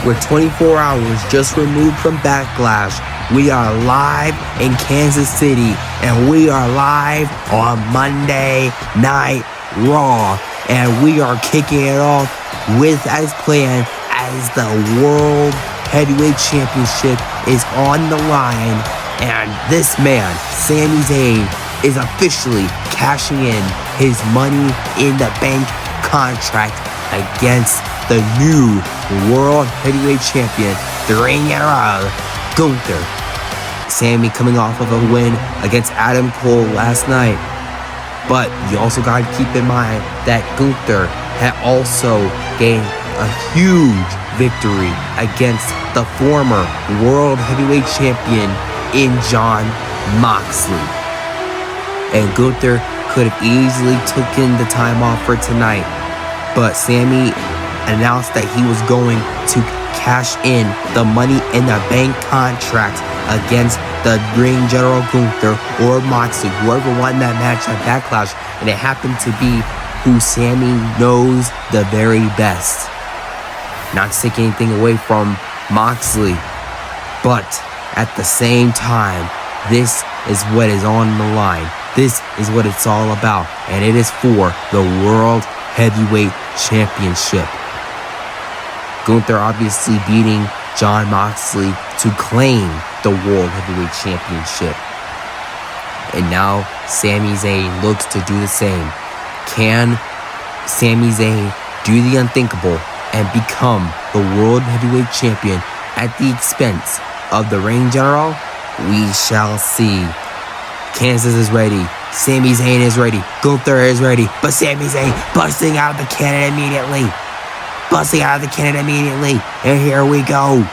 We're 24 hours just removed from Backlash. We are live in Kansas City, and we are live on Monday Night Raw. And we are kicking it off with, as planned, as the World Heavyweight Championship is on the line. And this man, Sami Zayn, is officially cashing in his Money in the Bank contract against the new World Heavyweight Champion, the Reign of Gunther. Sami coming off of a win against Adam Cole last night. But you also got to keep in mind that Gunther had also gained a huge victory against the former World Heavyweight Champion in Jon Moxley. And Gunther could have easily taken the time off for tonight, but Sami announced that he was going to cash in the Money in the Bank contract against the Ring General Gunther or Moxley, whoever won that match at Backlash, and it happened to be who Sami knows the very best. Not to take anything away from Moxley, but at the same time, this is what is on the line. This is what it's all about, and it is for the World Heavyweight Championship. Gunther obviously beating Jon Moxley to claim the World Heavyweight Championship. And now Sami Zayn looks to do the same. Can Sami Zayn do the unthinkable and become the World Heavyweight Champion at the expense of the Reign General? We shall see. Kansas is ready. Sami Zayn is ready. Gunther is ready. But Sami Zayn busting out of the cannon immediately. And here we go.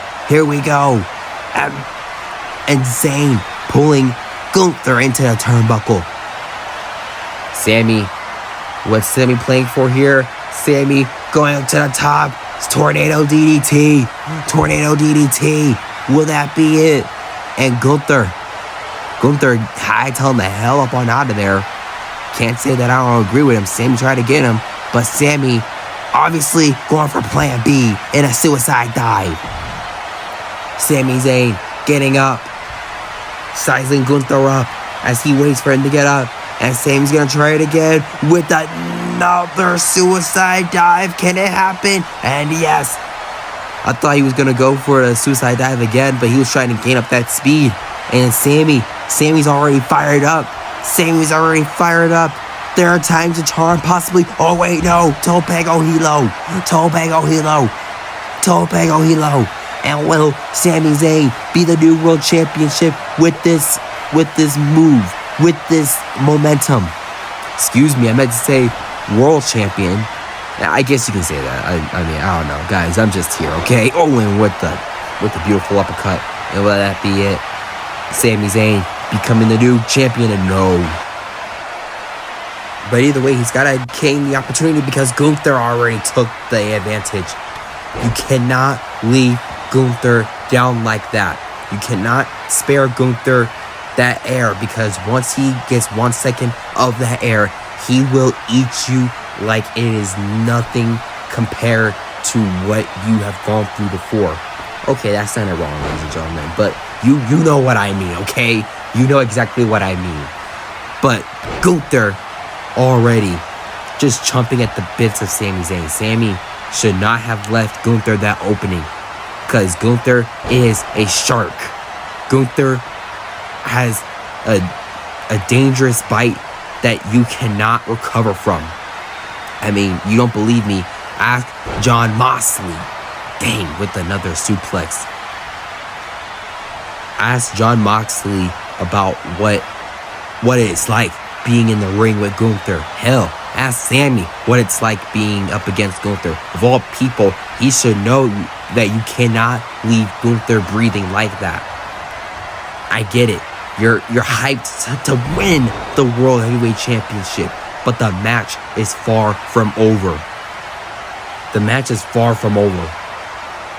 And Zayn pulling Gunther into the turnbuckle. Sami, what's Sami playing for here? Sami going up to the top. It's Tornado DDT. Will that be it? And Gunther hightailing the hell up on out of there. Can't say that I don't agree with him. Sami tried to get him, but Sami obviously going for plan B in a suicide dive. Sami Zayn getting up, sizing Gunther up as he waits for him to get up. And Sami's going to try it again with another suicide dive. Can it happen? And yes. I thought he was going to go for a suicide dive again, but he was trying to gain up that speed. And Sami's already fired up. There are times to charm, possibly. Oh, wait, no. Tope-o Hilo. And will Sami Zayn be the new world championship with this move, with this momentum? Excuse me, I meant to say world champion. I guess you can say that. I mean, I don't know. Guys, I'm just here, okay? Oh, and with the beautiful uppercut. And will that be it? Sami Zayn becoming the new champion? And no. But either way, he's got to gain the opportunity because Gunther already took the advantage. You cannot leave Gunther down like that. You cannot spare Gunther that air, because once he gets 1 second of that air, he will eat you like it is nothing compared to what you have gone through before. Okay, that sounded wrong, ladies and gentlemen, but you know what I mean, okay? You know exactly what I mean. But Gunther already just chomping at the bits of Sami Zayn. Sami should not have left Gunther that opening, because Gunther is a shark. Gunther has a dangerous bite that you cannot recover from. I mean, you don't believe me? Ask Jon Moxley. Dang, with another suplex. Ask Jon Moxley about what it's like being in the ring with Gunther. Hell, ask Sami what it's like being up against Gunther. Of all people, he should know that you cannot leave Gunther breathing like that. I get it. You're hyped to win the World Heavyweight Championship, but the match is far from over.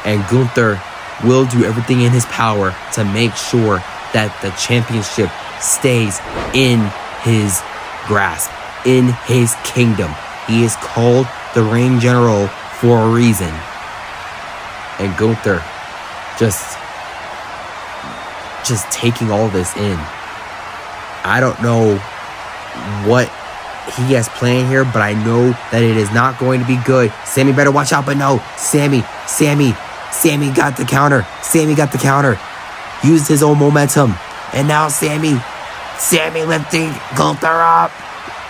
And Gunther will do everything in his power to make sure that the championship stays in his grasp, in his kingdom. He is called the Reign General for a reason. And Gunther just taking all this in. I don't know what he has planned here, but I know that it is not going to be good. Sami better watch out, but no. Sami got the counter. Sami got the counter. Used his own momentum. And now Sami lifting Gunther up.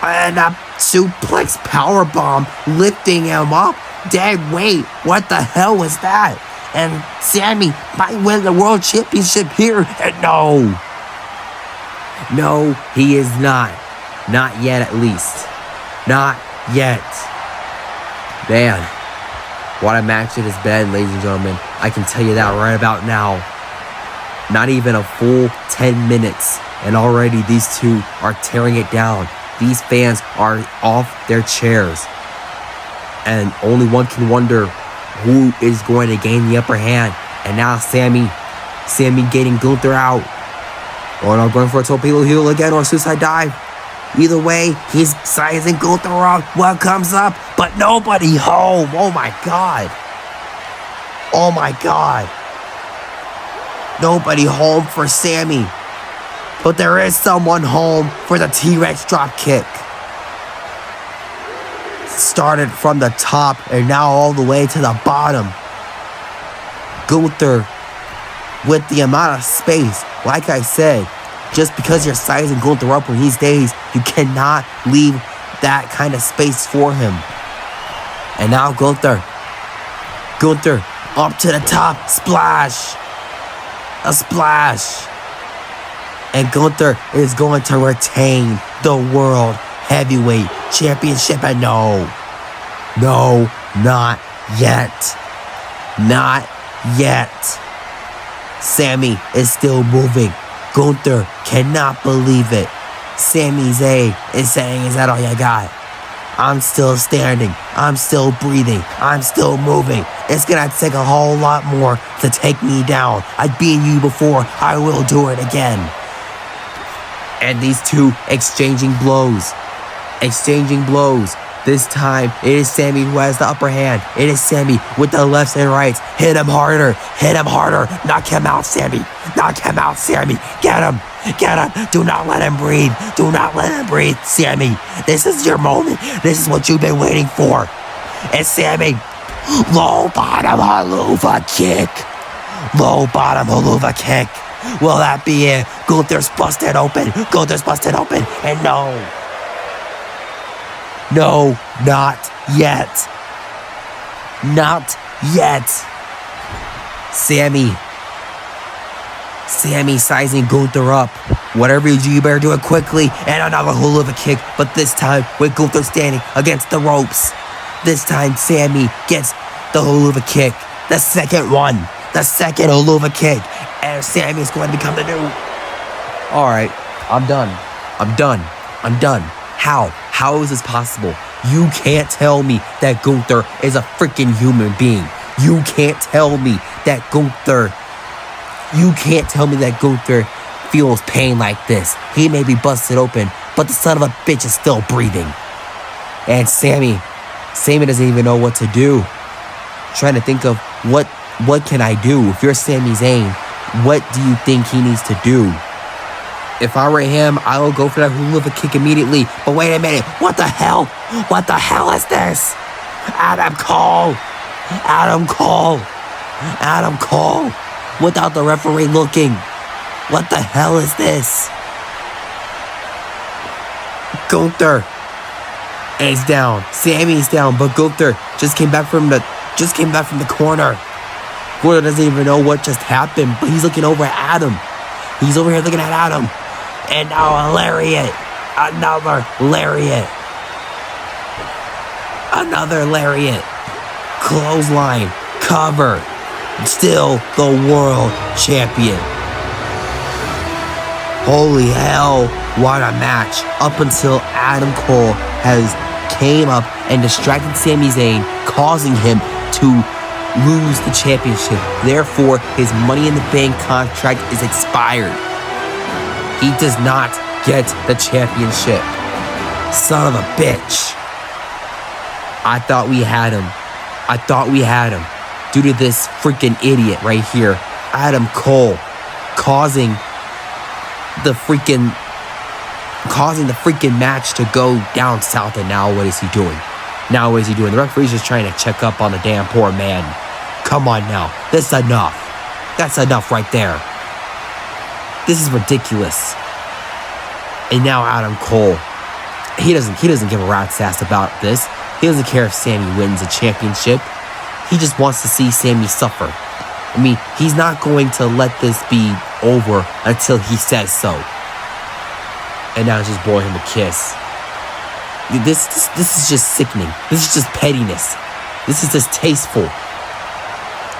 And a suplex powerbomb lifting him up. Dead weight. What the hell was that? And Sami might win the world championship here. And no, he is not. Not yet, at least. Not yet. Man, what a match it has been, ladies and gentlemen. I can tell you that right about now. Not even a full 10 minutes, and already these two are tearing it down. These fans are off their chairs. And only one can wonder who is going to gain the upper hand. And now Sami getting Gunther out. Or not going for a torpedo heel again, or a suicide dive. Either way, he's sizing Gunther up. What comes up? But nobody home. Oh my God. Nobody home for Sami. But there is someone home for the T-Rex drop kick. Started from the top and now all the way to the bottom. Gunther with the amount of space. Like I said, just because you're sizing Gunther up when these days, you cannot leave that kind of space for him. And now Gunther up to the top. Splash. A splash. And Gunther is going to retain the World Heavyweight Championship. And no, not yet. Not yet. Sami is still moving. Gunther cannot believe it. Sami Zayn is saying, is that all you got? I'm still standing. I'm still breathing. I'm still moving. It's gonna take a whole lot more to take me down. I've beaten you before. I will do it again. And these two exchanging blows. This time, it is Sami who has the upper hand. It is Sami with the lefts and rights. Hit him harder. Knock him out, Sami. Get him. Do not let him breathe. Sami, this is your moment. This is what you've been waiting for. And Sami, low bottom haluva kick. Will that be it? Gunther's busted open. And no, not yet. Sami sizing Gunther up. Whatever you do, you better do it quickly. And another haluva kick, but this time with Gunther standing against the ropes. This time Sami gets the haluva kick. The second haluva kick. And Sami is going to become the new. Alright, I'm done. How is this possible? You can't tell me that Gunther is a freaking human being. You can't tell me that Gunther feels pain like this. He may be busted open, but the son of a bitch is still breathing. And Sami doesn't even know what to do. Trying to think of what can I do? If you're Sami Zayn, what do you think he needs to do? If I were him, I would go for that haluva kick immediately. But wait a minute. What the hell? What the hell is this? Adam Cole. Without the referee looking. What the hell is this? Gunther is down. Sami's down, but Gunther just came back from the corner. Gunther doesn't even know what just happened, but he's looking over at Adam. He's over here looking at Adam. And now a lariat. Another lariat. Clothesline. Cover. Still the world champion. Holy hell, what a match. Up until Adam Cole came up and distracted Sami Zayn, causing him to lose the championship. Therefore, his Money in the Bank contract is expired. He does not get the championship. Son of a bitch. I thought we had him. due to this freaking idiot right here, Adam Cole, causing the freaking match to go down south. And now what is he doing? The referee's just trying to check up on the damn poor man. Come on now. That's enough. That's enough right there. This is ridiculous. And now Adam Cole, he doesn't give a rat's ass about this. He doesn't care if Sami wins a championship. He just wants to see Sami suffer. I mean, he's not going to let this be over until he says so. And now it's just blowing him a kiss. This is just sickening. This is just pettiness. This is distasteful.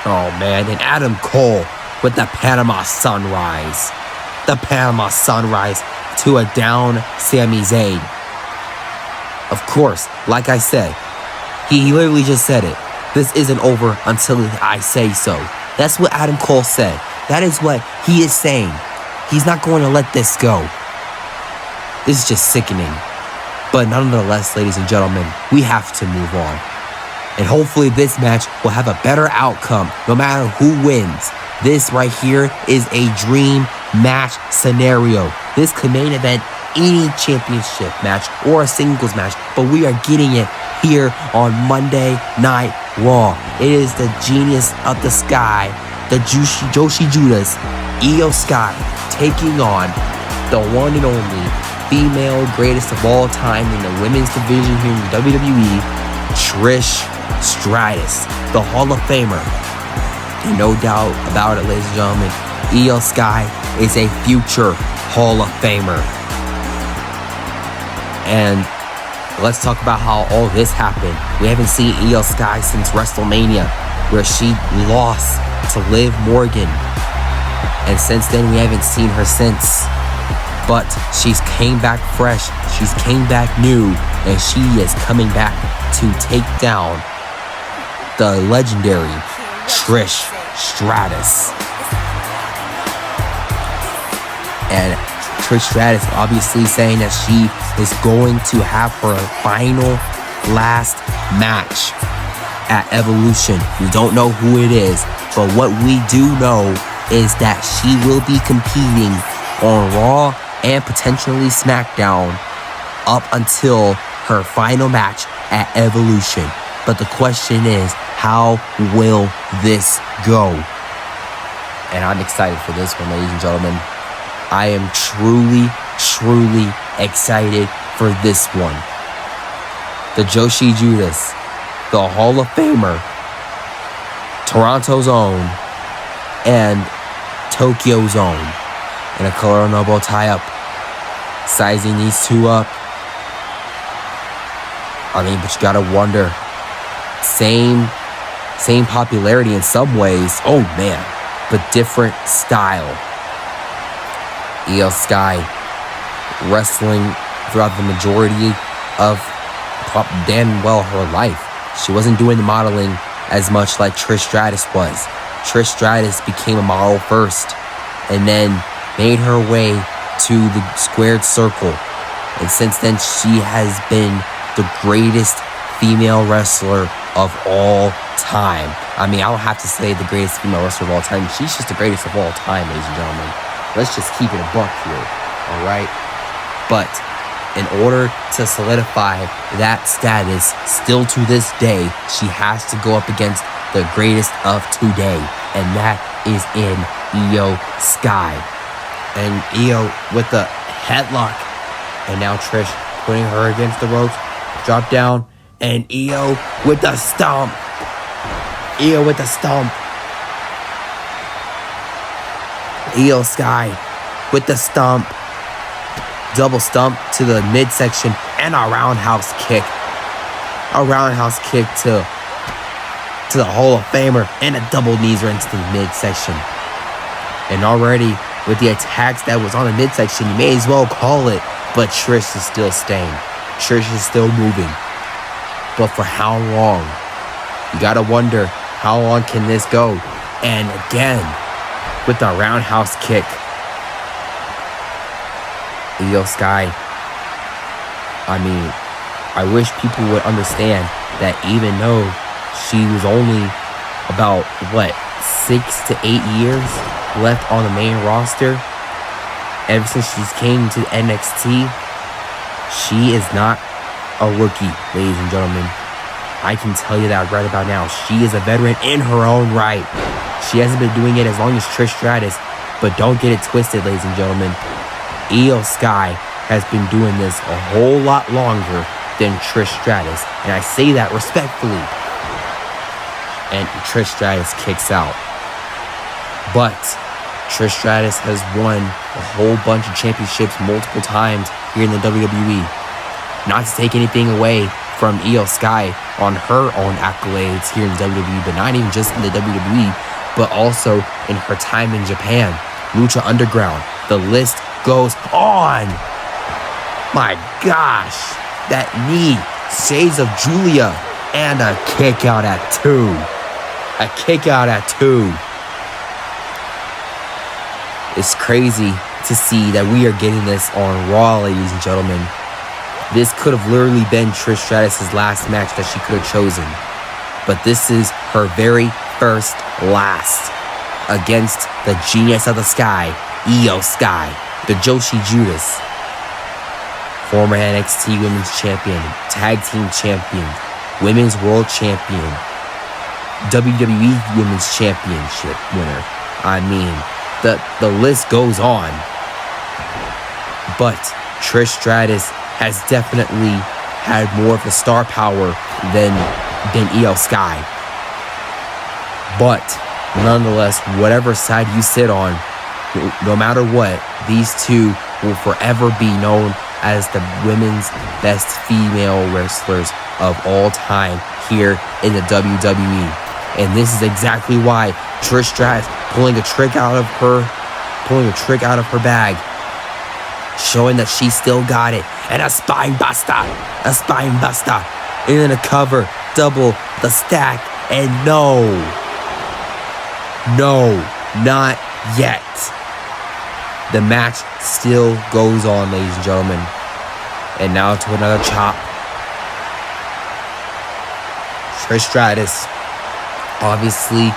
Oh man, and Adam Cole with the Panama Sunrise. The Panama Sunrise to a down Sami Zayn. Of course, like I said, he literally just said it. This isn't over until I say so. That's what Adam Cole said. That is what he is saying. He's not going to let this go. This is just sickening. But nonetheless, ladies and gentlemen, we have to move on. And hopefully this match will have a better outcome no matter who wins. This right here is a dream match scenario. This could main event any championship match or a singles match, but we are getting it here on Monday Night Raw. It is the genius of the sky, the Joshi Judas, Io Sky, taking on the one and only female greatest of all time in the women's division here in WWE, Trish Stratus, the Hall of Famer. And no doubt about it, ladies and gentlemen, Io Sky is a future Hall of Famer. And let's talk about how all this happened. We haven't seen Io Sky since WrestleMania, where she lost to Liv Morgan. And since then, we haven't seen her since. But she's came back fresh, she's came back new, and she is coming back to take down the legendary Trish Stratus. And Trish Stratus obviously saying that she is going to have her final last match at Evolution. We don't know who it is, but what we do know is that she will be competing on Raw and potentially SmackDown up until her final match at Evolution. But the question is, how will this go? And I'm excited for this one, ladies and gentlemen. I am truly excited for this one. The Joshi Judas, the Hall of Famer, Toronto's own, and Tokyo's own. And a color and elbow tie-up. Sizing these two up. I mean, but you gotta wonder. Same popularity in some ways. Oh man. But different style. Io Sky wrestling throughout the majority of damn well her life. She wasn't doing the modeling as much like Trish Stratus was. Trish Stratus became a model first and then made her way to the squared circle. And since then, she has been the greatest female wrestler of all time. I mean, I don't have to say the greatest female wrestler of all time. She's just the greatest of all time, ladies and gentlemen. Let's just keep it a buck here, all right? But in order to solidify that status, still to this day, she has to go up against the greatest of today, and that is in Io Sky. And Io with the headlock, and now Trish putting her against the ropes, drop down, and Io with the stomp. Io with the stomp. Io Sky with the stomp. Double stomp to the midsection and a roundhouse kick. A roundhouse kick to the Hall of Famer and a double knees right into the midsection. And already with the attacks that was on the midsection, you may as well call it, but Trish is still staying. Trish is still moving. But for how long? You gotta wonder, how long can this go? And again, with the roundhouse kick. Io Sky. I mean, I wish people would understand that even though she was only about, 6 to 8 years left on the main roster. Ever since she came to NXT, she is not a rookie, ladies and gentlemen. I can tell you that right about now. She is a veteran in her own right. She hasn't been doing it as long as Trish Stratus, but don't get it twisted, ladies and gentlemen. Io Sky has been doing this a whole lot longer than Trish Stratus, and I say that respectfully. And Trish Stratus kicks out. But Trish Stratus has won a whole bunch of championships multiple times here in the WWE. Not to take anything away from Io Sky on her own accolades here in the WWE, but not even just in the WWE, but also in her time in Japan, Lucha Underground. The list goes on. My gosh, that knee, shades of Julia, and a kick out at 2. A kick out at 2. It's crazy to see that we are getting this on Raw, ladies and gentlemen. This could have literally been Trish Stratus' last match that she could have chosen. But this is her very first last against the Genius of the Sky, Io Sky, the Joshi Judas. Former NXT Women's Champion, Tag Team Champion, Women's World Champion, WWE Women's Championship winner. I mean, the list goes on. But Trish Stratus has definitely had more of the star power than Io Sky. But nonetheless, whatever side you sit on, no matter what, these two will forever be known as the women's best female wrestlers of all time here in the WWE. And this is exactly why Trish Stratus pulling a trick out of her bag, showing that she still got it. And a spine buster, and then a cover, double the stack, and no, not yet. The match still goes on, ladies and gentlemen. And now to another chop. Trish Stratus obviously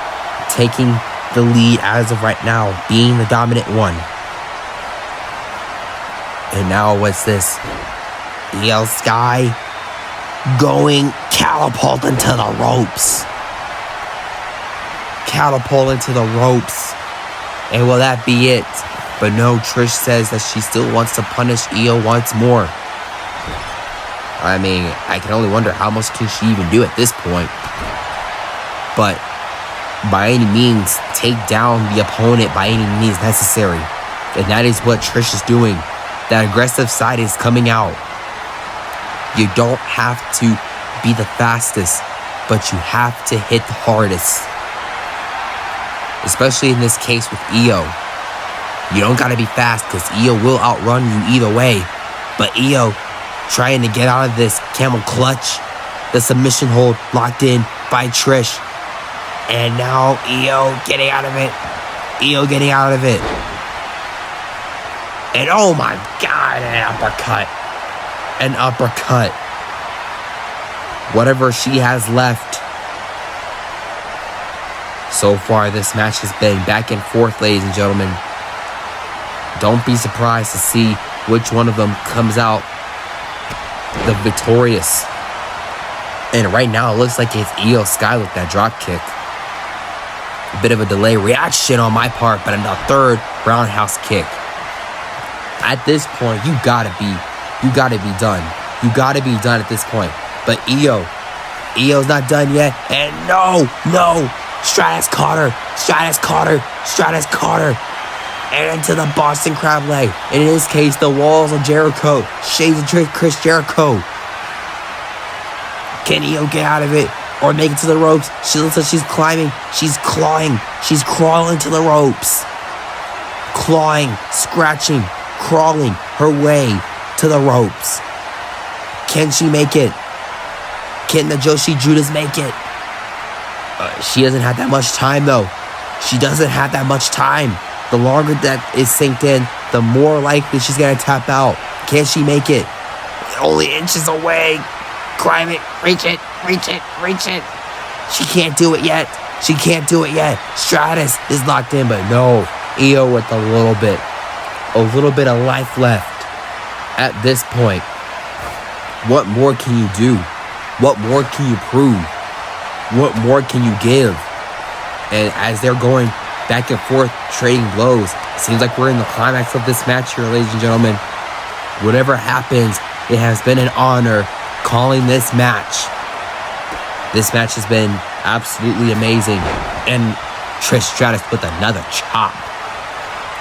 taking the lead as of right now, being the dominant one. And now what's this? Io Sky going catapult into the ropes. And will that be it? But no, Trish says that she still wants to punish Io once more. I mean, I can only wonder how much can she even do at this point. But by any means, take down the opponent by any means necessary. And that is what Trish is doing. That aggressive side is coming out. You don't have to be the fastest, but you have to hit the hardest. Especially in this case with Io. You don't gotta be fast because Io will outrun you either way. But Io trying to get out of this camel clutch. The submission hold locked in by Trish. And now Io getting out of it. And oh my God, an uppercut. Whatever she has left. So far, this match has been back and forth, ladies and gentlemen. Don't be surprised to see which one of them comes out the victorious. And right now, it looks like it's Io Sky with that drop kick. A bit of a delay reaction on my part, but a third roundhouse kick. At this point, you gotta be done. You gotta be done at this point. But Io's not done yet. And no, Stratus caught her. And into the Boston Crab leg. And in this case, the walls of Jericho. Shades of Chris Jericho. Can Io get out of it? Or make it to the ropes? She looks like she's climbing. She's clawing. She's crawling to the ropes. Clawing, scratching, crawling her way to the ropes. Can she make it? Can the Joshi Judas make it? She doesn't have that much time, though. The longer that is synced in, the more likely she's going to tap out. Can she make it? Only inches away. Climb it. Reach it. She can't do it yet. She can't do it yet. Stratus is locked in, but no. Io with a little bit of life left at this point. What more can you do? What more can you prove? What more can you give? And as they're going back and forth, trading blows, it seems like we're in the climax of this match here, ladies and gentlemen. Whatever happens, it has been an honor calling this match. This match has been absolutely amazing. And Trish Stratus with another chop.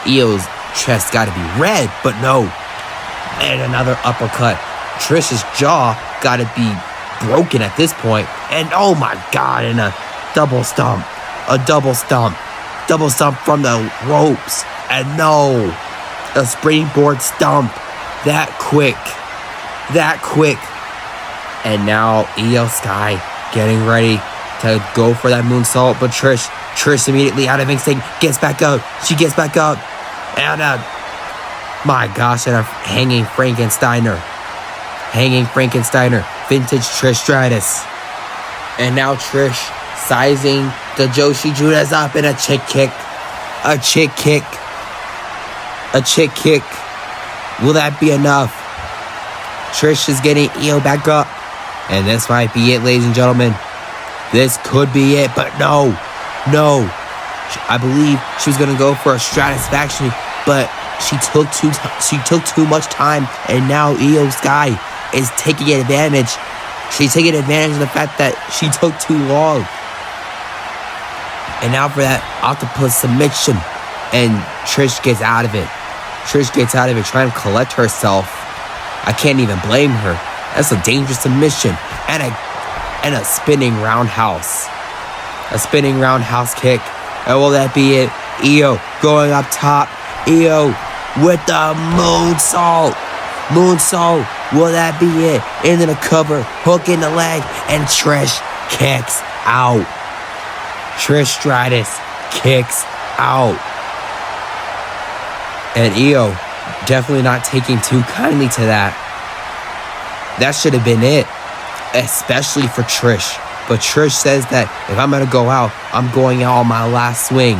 Io's chest got to be red, but no. And another uppercut. Trish's jaw got to be broken at this point. And oh my God, and a double stomp. A double stomp. Double stomp from the ropes. And no. A springboard stomp. That quick. That quick. And now Io Sky getting ready to go for that moonsault. But Trish immediately out of instinct gets back up. She gets back up. And my gosh, and a hanging Frankensteiner. Hanging Frankensteiner. Vintage Trish Stratus. And now Trish sizing the Joshi Judas up in a chick kick. A chick kick. A chick kick. Will that be enough? Trish is getting Io back up. And this might be it, ladies and gentlemen. This could be it, but no. No. I believe she was going to go for a Stratusfaction, but she took too much time, and now Io Sky is taking advantage. She's taking advantage of the fact that she took too long. And now for that octopus submission, and Trish gets out of it. Trish gets out of it, trying to collect herself. I can't even blame her. That's a dangerous submission, and a spinning roundhouse. A spinning roundhouse kick. And will that be it? Io going up top. Io with the moonsault. Moonsault. Will that be it? Into the cover. Hook in the leg. And Trish kicks out. Trish Stratus kicks out. And Io definitely not taking too kindly to that. That should have been it. Especially for Trish. But Trish says that if I'm going to go out, I'm going out on my last swing.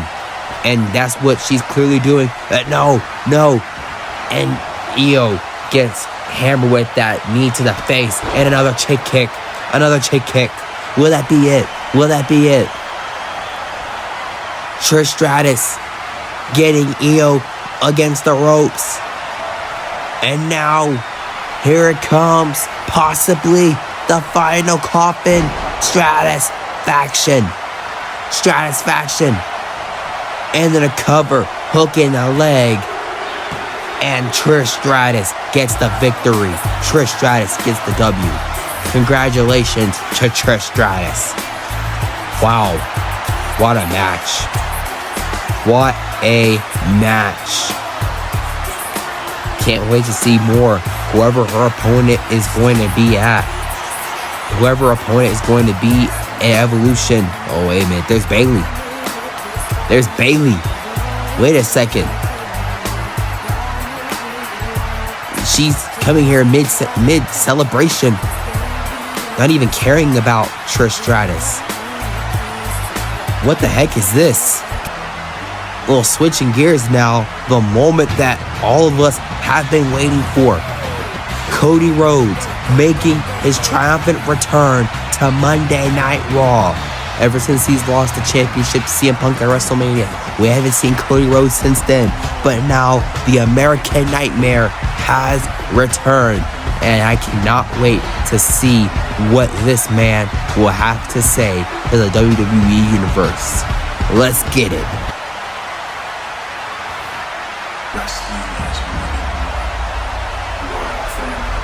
And that's what she's clearly doing. No. And Io gets hammered with that knee to the face. And another chick kick. Another chick kick. Will that be it? Will that be it? Trish Stratus getting Io against the ropes. And now, here it comes. Possibly the final coffin. Stratusfaction. And then a cover. Hook in the leg. And Trish Stratus gets the victory. Trish Stratus gets the W. Congratulations to Trish Stratus. Wow. What a match. What a match. Can't wait to see more. Whoever her opponent is going to be at. Whoever opponent is going to be at Evolution. Oh, wait a minute. There's Bayley. There's Bayley. Wait a second. She's coming here mid celebration. Not even caring about Trish Stratus. What the heck is this? A little switching gears now. The moment that all of us have been waiting for. Cody Rhodes making his triumphant return to Monday Night Raw. Ever since he's lost the championship to CM Punk at WrestleMania, we haven't seen Cody Rhodes since then. But now the American Nightmare has returned, and I cannot wait to see what this man will have to say to the WWE Universe. Let's get it. Wrestling has one loyal family.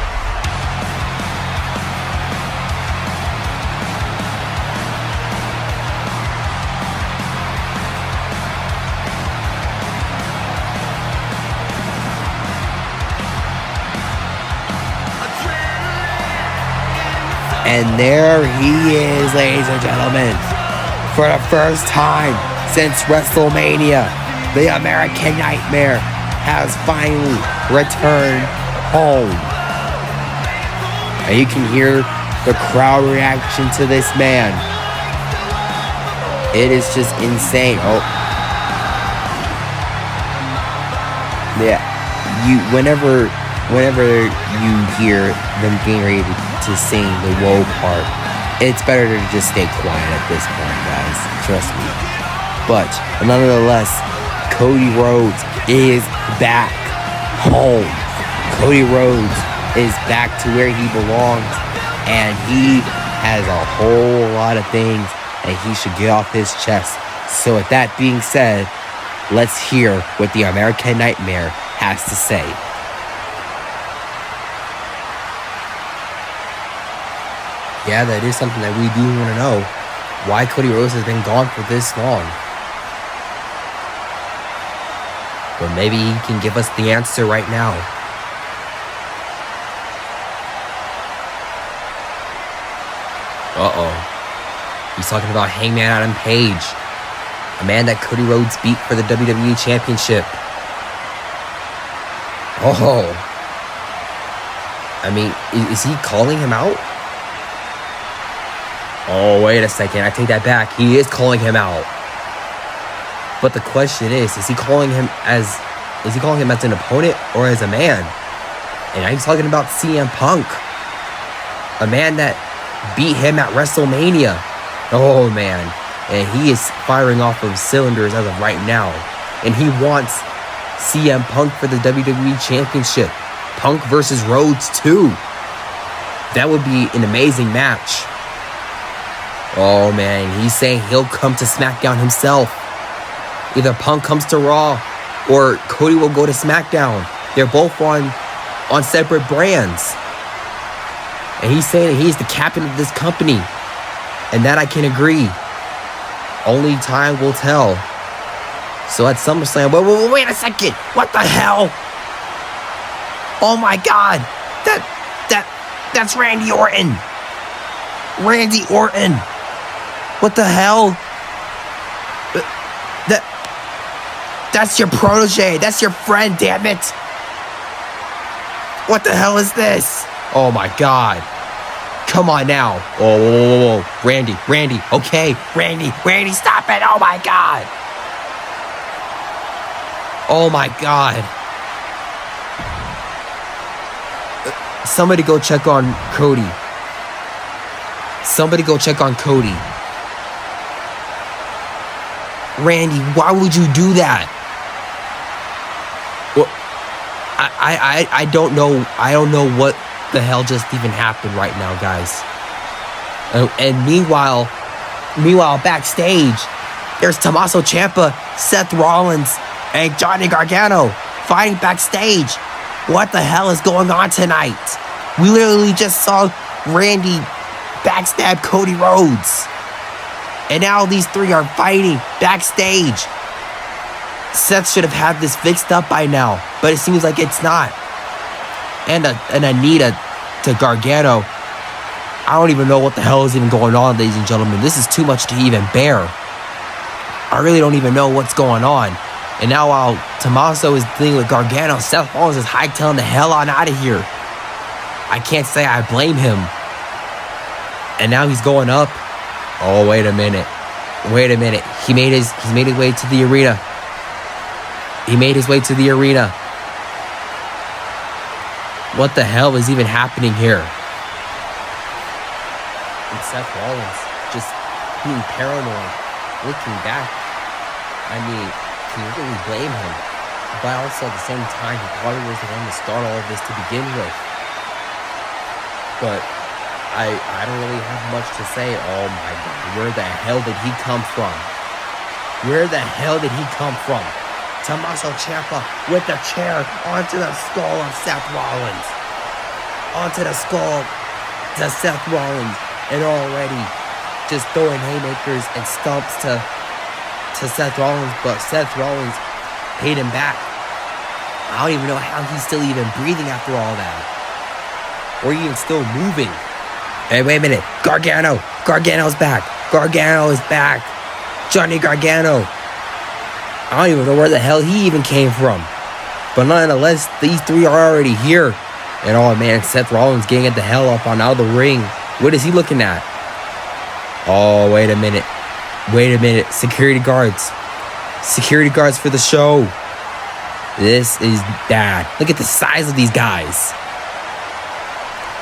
And there he is, ladies and gentlemen. For the first time since WrestleMania, the American Nightmare has finally returned home. And you can hear the crowd reaction to this man. It is just insane. Oh. Yeah. Whenever you hear them getting ready to sing the woe part, it's better to just stay quiet at this point, guys. Trust me. But nonetheless, Cody Rhodes is back home. Cody Rhodes is back to where he belongs, and he has a whole lot of things that he should get off his chest. So with that being said, let's hear what the American Nightmare has to say. Yeah, that is something that we do want to know. Why Cody Rhodes has been gone for this long. But maybe he can give us the answer right now. Uh-oh. He's talking about Hangman Adam Page, a man that Cody Rhodes beat for the WWE Championship. Oh. I mean, is he calling him out? Oh, wait a second. I take that back. He is calling him out. But the question is he calling him as an opponent or as a man? And he's talking about CM Punk, a man that beat him at WrestleMania. Oh, man. And he is firing off of cylinders as of right now. And he wants CM Punk for the WWE Championship. Punk versus Rhodes, too. That would be an amazing match. Oh, man. He's saying he'll come to SmackDown himself. Either Punk comes to Raw or Cody will go to SmackDown. They're both on separate brands. And he's saying that he's the captain of this company. And that I can agree. Only time will tell. So at SummerSlam, wait a second. What the hell? Oh my God. That's Randy Orton. Randy Orton. What the hell? That's your protege. That's your friend, damn it. What the hell is this? Oh my God. Come on now. Whoa. Randy. Okay. Randy, stop it. Oh my God. Oh my God. Somebody go check on Cody. Randy, why would you do that? Well, I don't know. I don't know what the hell just even happened right now, guys. And meanwhile, backstage, there's Tommaso Ciampa, Seth Rollins, and Johnny Gargano fighting backstage. What the hell is going on tonight? We literally just saw Randy backstab Cody Rhodes. And now these three are fighting backstage. Seth should have had this fixed up by now, but it seems like it's not. And Anita to Gargano. I don't even know what the hell is even going on, ladies and gentlemen. This is too much to even bear. I really don't even know what's going on. And now while Tommaso is dealing with Gargano, Seth Rollins is hightailing the hell on out of here. I can't say I blame him. And now he's going up. Oh, wait a minute. He made his way to the arena. What the hell is even happening here? And Seth Rollins just being paranoid, looking back. I mean, can you really blame him? But also at the same time, he probably was the one to start all of this to begin with. But I don't really have much to say. Oh my God, where the hell did he come from? Tommaso Ciampa with the chair onto the skull of Seth Rollins. And already just throwing haymakers and stumps to Seth Rollins, but Seth Rollins paid him back. I don't even know how he's still even breathing after all that. Or even still moving. Hey, wait a minute. Gargano's back. Gargano is back. Johnny Gargano. I don't even know where the hell he even came from. But nonetheless, these three are already here. And oh man, Seth Rollins getting the hell up on out of the ring. What is he looking at? Oh, wait a minute. Wait a minute. Security guards. Security guards for the show. This is bad. Look at the size of these guys.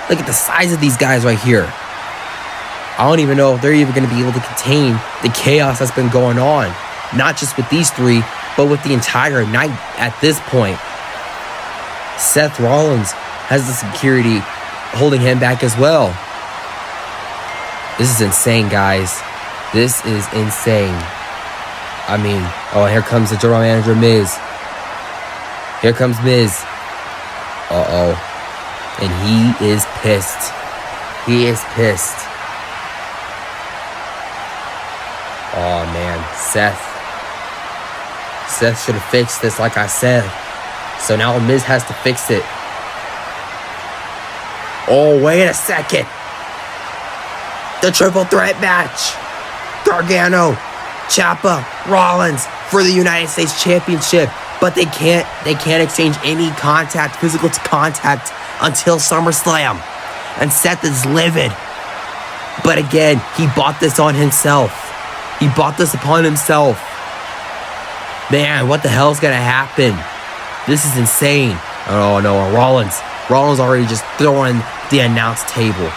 Look at the size of these guys right here. I don't even know if they're even going to be able to contain the chaos that's been going on. Not just with these three, but with the entire night at this point. Seth Rollins has the security holding him back as well. This is insane, guys. This is insane. I mean, oh, here comes the general manager, Miz. Here comes Miz. Uh-oh. And he is pissed. He is pissed. Oh, man. Seth should have fixed this, like I said. So now Miz has to fix it. Oh, wait a second. The triple threat match. Gargano, Ciampa, Rollins for the United States Championship. But they can't exchange any contact, physical contact, until SummerSlam. And Seth is livid. But again, he bought this on himself. He bought this upon himself. Man, what the hell's gonna happen? This is insane. Oh no, Rollins already just throwing the announce table.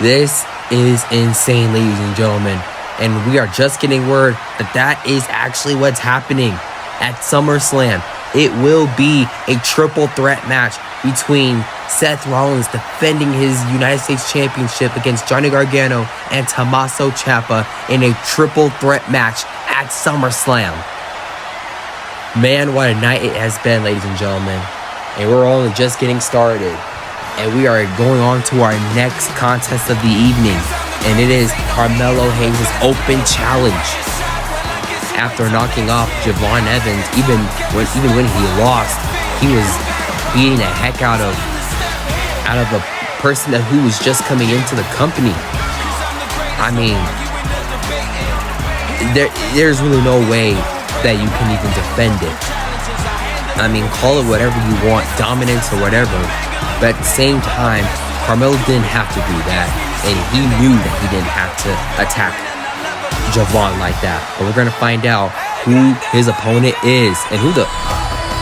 This is insane, ladies and gentlemen. And we are just getting word that is actually what's happening at SummerSlam. It will be a triple threat match between Seth Rollins defending his United States Championship against Johnny Gargano and Tommaso Ciampa in a triple threat match at SummerSlam. Man, what a night it has been, ladies and gentlemen. And we're only just getting started. And we are going on to our next contest of the evening. And it is Carmelo Hayes' open challenge. After knocking off Javon Evans, even when he lost, he was beating the heck out of a person who was just coming into the company. I mean, there's really no way that you can even defend it. I mean, call it whatever you want, dominance or whatever. But at the same time, Carmelo didn't have to do that. And he knew that he didn't have to attack Javon like that. But we're going to find out who his opponent is. And who the...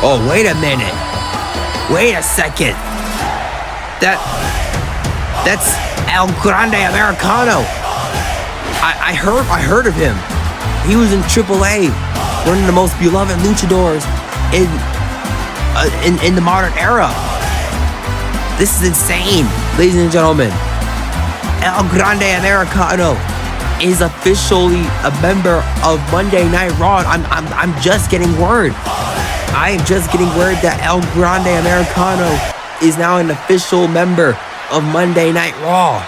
Oh, wait a minute. Wait a second. That's El Grande Americano. I heard of him. He was in AAA. One of the most beloved luchadors in the modern era. This is insane, ladies and gentlemen. El Grande Americano is officially a member of Monday Night Raw. I'm just getting word. I am just getting word that El Grande Americano is now an official member of Monday Night Raw.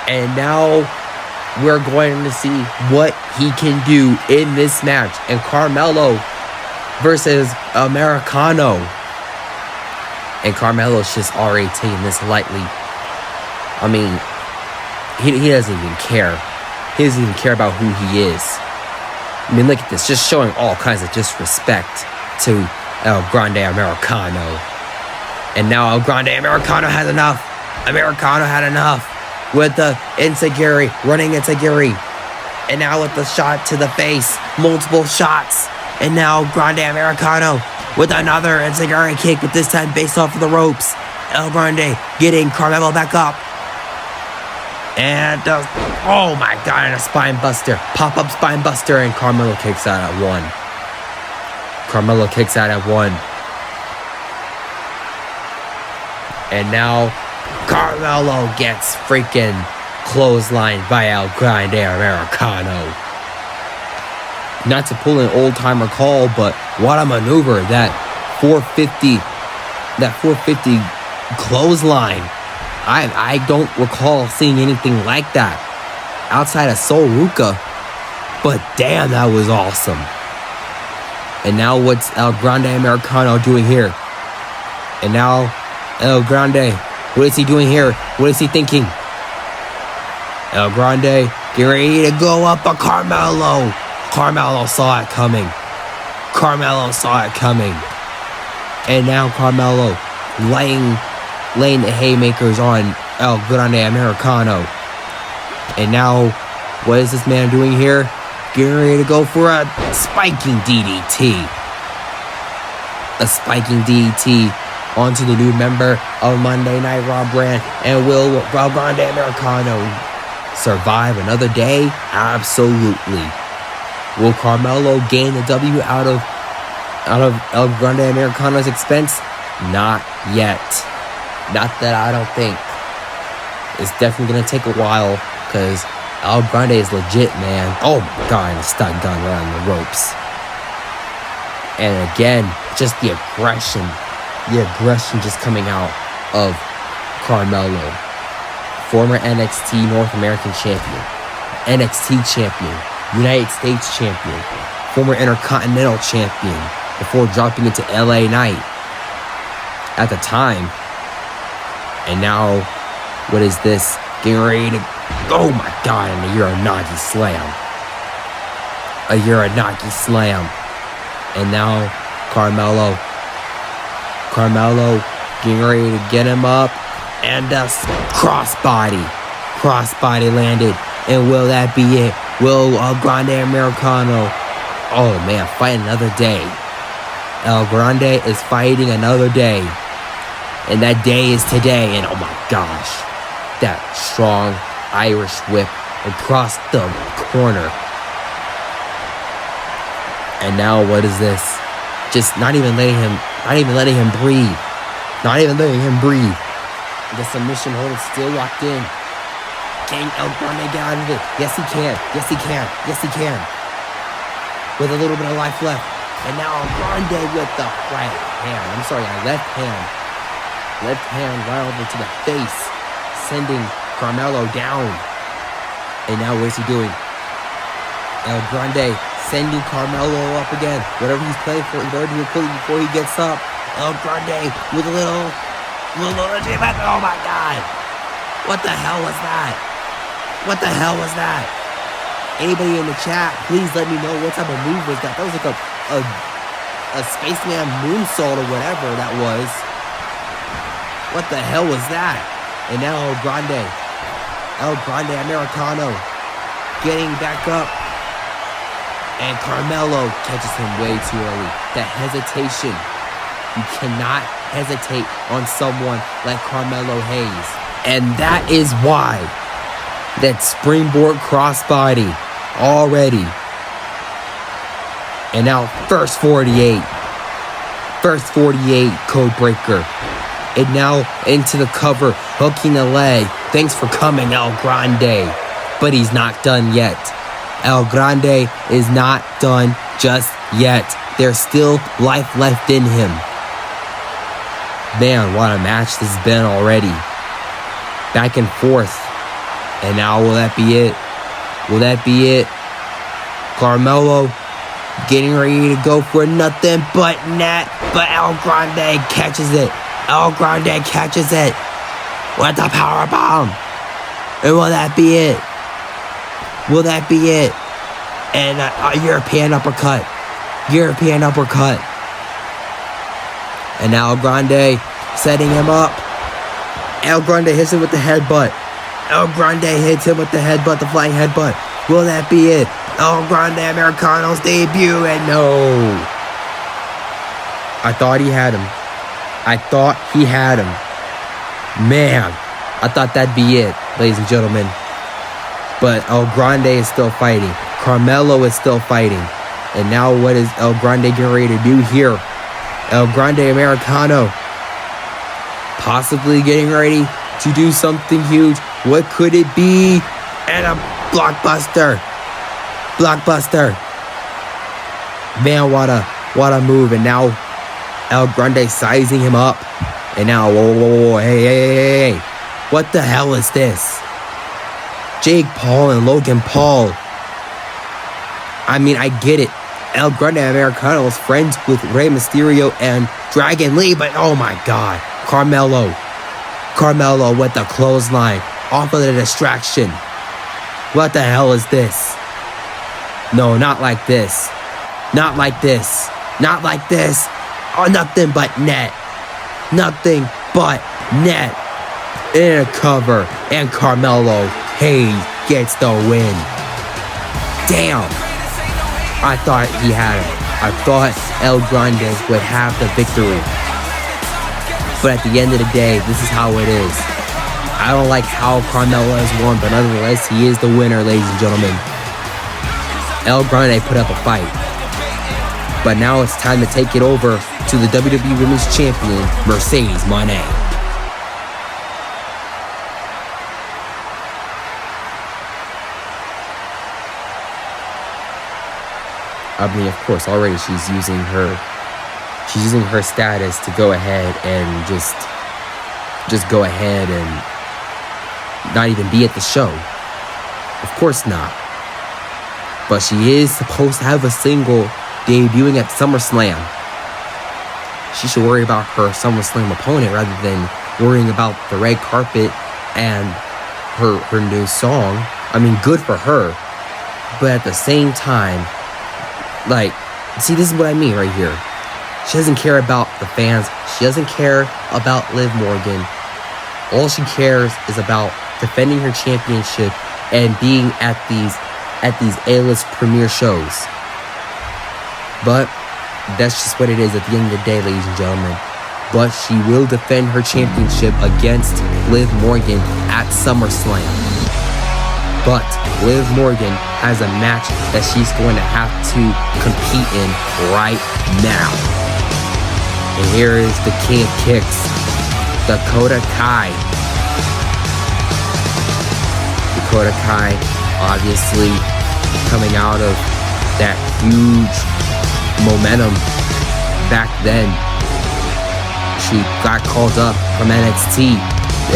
And now we're going to see what he can do in this match. And Carmelo versus Americano. And Carmelo's just already taking this lightly. I mean, he doesn't even care. He doesn't even care about who he is. I mean, look at this. Just showing all kinds of disrespect to El Grande Americano. And now El Grande Americano has enough. Americano had enough with the enziguri, running enziguri. And now with the shot to the face. Multiple shots. And now Grande Americano with another enziguri kick, but this time based off of the ropes. El Grande getting Carmelo back up. And, oh my God, and a spine buster. Pop-up spine buster, and Carmelo kicks out at one. Carmelo kicks out at one. And now, Carmelo gets freaking clotheslined by El Grande Americano. Not to pull an old-timer call, but what a maneuver. That 450 clothesline. I don't recall seeing anything like that outside of Sol Ruka. But damn, that was awesome. And now what's El Grande Americano doing here? And now El Grande, what is he doing here? What is he thinking? El Grande, get ready to go up a Carmelo. Carmelo saw it coming. Carmelo saw it coming. And now Carmelo laying the haymakers on El Grande Americano. And now What is this man doing here? Getting ready to go for a spiking DDT. A spiking DDT onto the new member of Monday Night Raw brand. And will El Grande Americano survive another day? Absolutely. Will Carmelo gain the W out of El Grande Americano's expense? Not yet. Not that I don't think. It's definitely going to take a while because El Grande is legit, man. Oh my God, and a stud gun around the ropes. And again, just the aggression just coming out of Carmelo. Former NXT North American champion, NXT champion, United States champion, former Intercontinental champion before dropping into LA Knight at the time. And now, what is this? Getting ready to, oh my God, and a Uranagi slam. A Uranagi slam. And now, Carmelo getting ready to get him up. And a crossbody landed. And will that be it? Will El Grande Americano, oh man, fight another day. El Grande is fighting another day. And that day is today. And oh my gosh, that strong Irish whip across the corner. And now what is this? Just not even letting him breathe. The submission hold is still locked in. Can El Grande get out of it? Yes, he can. With a little bit of life left. And now El Grande with the left hand. Left hand right over to the face, sending Carmelo down. And now what is he doing? El Grande sending Carmelo up again. Whatever he's playing for, he's already pulling before he gets up. El Grande with a little oh my God. What the hell was that? Anybody in the chat, please let me know what type of move was that. That was like a spaceman moonsault or whatever that was. What the hell was that? And now El Grande Americano getting back up. And Carmelo catches him way too early. The hesitation. You cannot hesitate on someone like Carmelo Hayes. And that is why that springboard crossbody already. And now first 48 code breaker. And now into the cover, hooking the leg. Thanks for coming, El Grande. But he's not done yet. El Grande is not done just yet. There's still life left in him. Man, what a match this has been already. Back and forth. And now will that be it? Carmelo getting ready to go for nothing but net. But El Grande catches it. With the power bomb. And will that be it? And a European uppercut. And now El Grande setting him up. El Grande hits him with the headbutt. The flying headbutt. Will that be it? El Grande Americano's debut, and no. I thought he had him. Man, I thought that'd be it, ladies and gentlemen. But El Grande is still fighting. Carmelo is still fighting. And now what is El Grande getting ready to do here? El Grande Americano possibly getting ready to do something huge. What could it be? And a blockbuster. Man, what a move. And now El Grande sizing him up. And now, whoa, hey. What the hell is this? Jake Paul and Logan Paul. I mean, I get it. El Grande Americano is friends with Rey Mysterio and Dragon Lee, but oh my God. Carmelo with the clothesline off of the distraction. What the hell is this? No, not like this. Oh, nothing but net. In a cover, and Carmelo Hayes gets the win. damn, I thought he had it. I thought El Grande would have the victory. But at the end of the day, this is how it is. I don't like how Carmelo has won, but nonetheless, he is the winner, ladies and gentlemen. El Grande put up a fight. But now it's time to take it over to the WWE Women's Champion, Mercedes Moné. I mean, of course, already she's using her status to go ahead and just go ahead and not even be at the show. Of course not. But she is supposed to have a single debuting at SummerSlam. She should worry about her SummerSlam opponent rather than worrying about the red carpet and her new song. I mean, good for her. But at the same time, like, see, this is what I mean right here. She doesn't care about the fans. She doesn't care about Liv Morgan. All she cares is about defending her championship and being at these A-list premiere shows. But that's just what it is at the end of the day, ladies and gentlemen. But she will defend her championship against Liv Morgan at SummerSlam. But Liv Morgan has a match that she's going to have to compete in right now. And here is the King of Kicks, Dakota Kai. Dakota Kai, obviously coming out of that huge momentum back then. She got called up from NXT,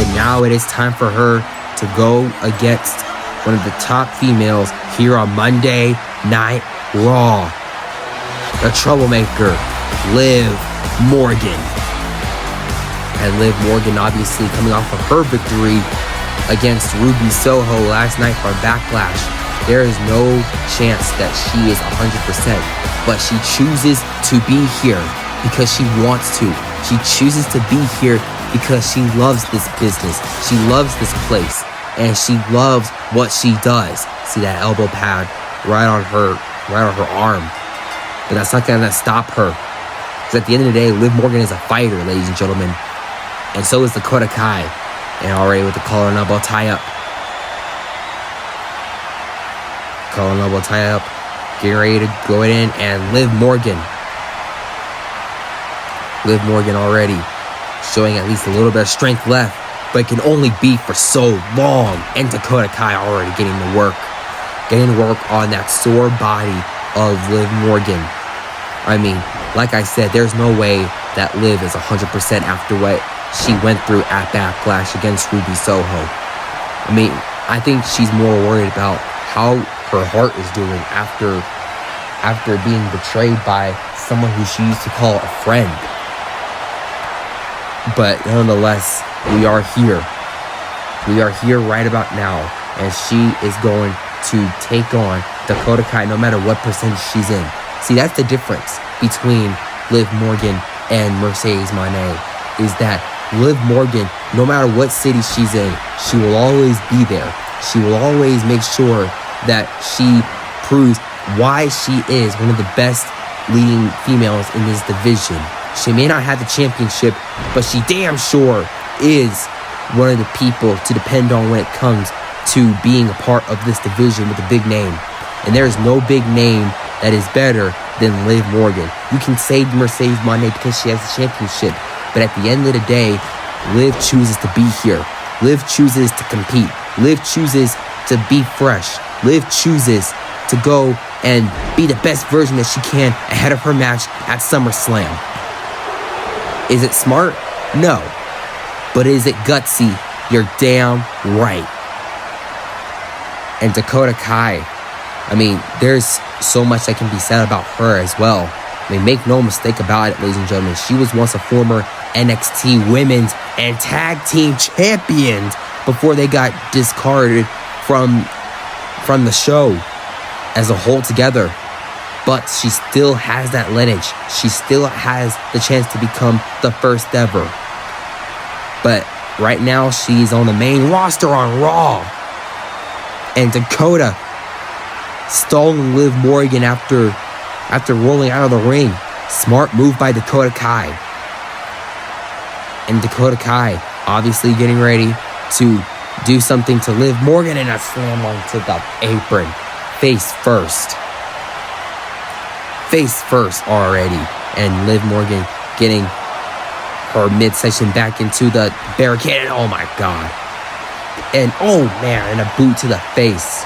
and now it is time for her to go against one of the top females here on Monday Night Raw. The troublemaker, Liv Morgan. And Liv Morgan obviously coming off of her victory against Ruby Soho last night for Backlash. There is no chance that she is 100%, but she chooses to be here because she wants to. She chooses to be here because she loves this business. She loves this place. And she loves what she does. See that elbow pad right on her arm. But that's not gonna stop her. Because at the end of the day, Liv Morgan is a fighter, ladies and gentlemen. And so is Dakota Kai. And already with the collar and elbow tie up. Collar and elbow tie up. Getting ready to go in, and Liv Morgan. Liv Morgan already showing at least a little bit of strength left. But it can only be for so long. And Dakota Kai already getting to work on that sore body of Liv Morgan. I mean, like I said, there's no way that Liv is 100% after what she went through at Backlash against Ruby Soho. I mean, I think she's more worried about how her heart is doing after being betrayed by someone who she used to call a friend. But nonetheless, we are here. We are here right about now. And she is going to take on Dakota Kai no matter what percentage she's in. See, that's the difference between Liv Morgan and Mercedes Moné. Is that Liv Morgan, no matter what city she's in, she will always be there. She will always make sure that she proves why she is one of the best leading females in this division. She may not have the championship, but she damn sure is one of the people to depend on when it comes to being a part of this division with a big name. And there's no big name that is better than Liv Morgan. You can say Mercedes Moné because she has the championship, but at the end of the day, Liv chooses to be here. Liv chooses to compete. Liv chooses to be fresh. Liv chooses to go and be the best version that she can ahead of her match at SummerSlam. Is it smart? No. But is it gutsy? You're damn right. And Dakota Kai, I mean, there's so much that can be said about her as well. I mean, make no mistake about it, ladies and gentlemen. She was once a former NXT Women's and Tag Team Champions before they got discarded from the show as a whole together. But she still has that lineage. She still has the chance to become the first ever. But right now, she's on the main roster on Raw. And Dakota stalling Liv Morgan after rolling out of the ring. Smart move by Dakota Kai. And Dakota Kai obviously getting ready to do something to Liv Morgan, and a slam onto the apron. Face first already. And Liv Morgan getting her midsection back into the barricade. And oh my god. And oh man, and a boot to the face.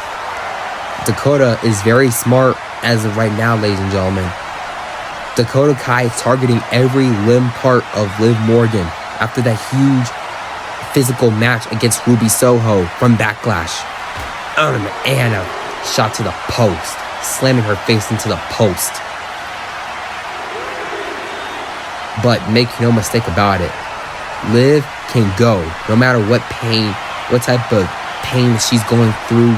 Dakota is very smart as of right now, ladies and gentlemen. Dakota Kai is targeting every limb part of Liv Morgan after that huge physical match against Ruby Soho from Backlash. And a shot to the post, slamming her face into the post. But make no mistake about it, Liv can go no matter what pain, what type of pain she's going through.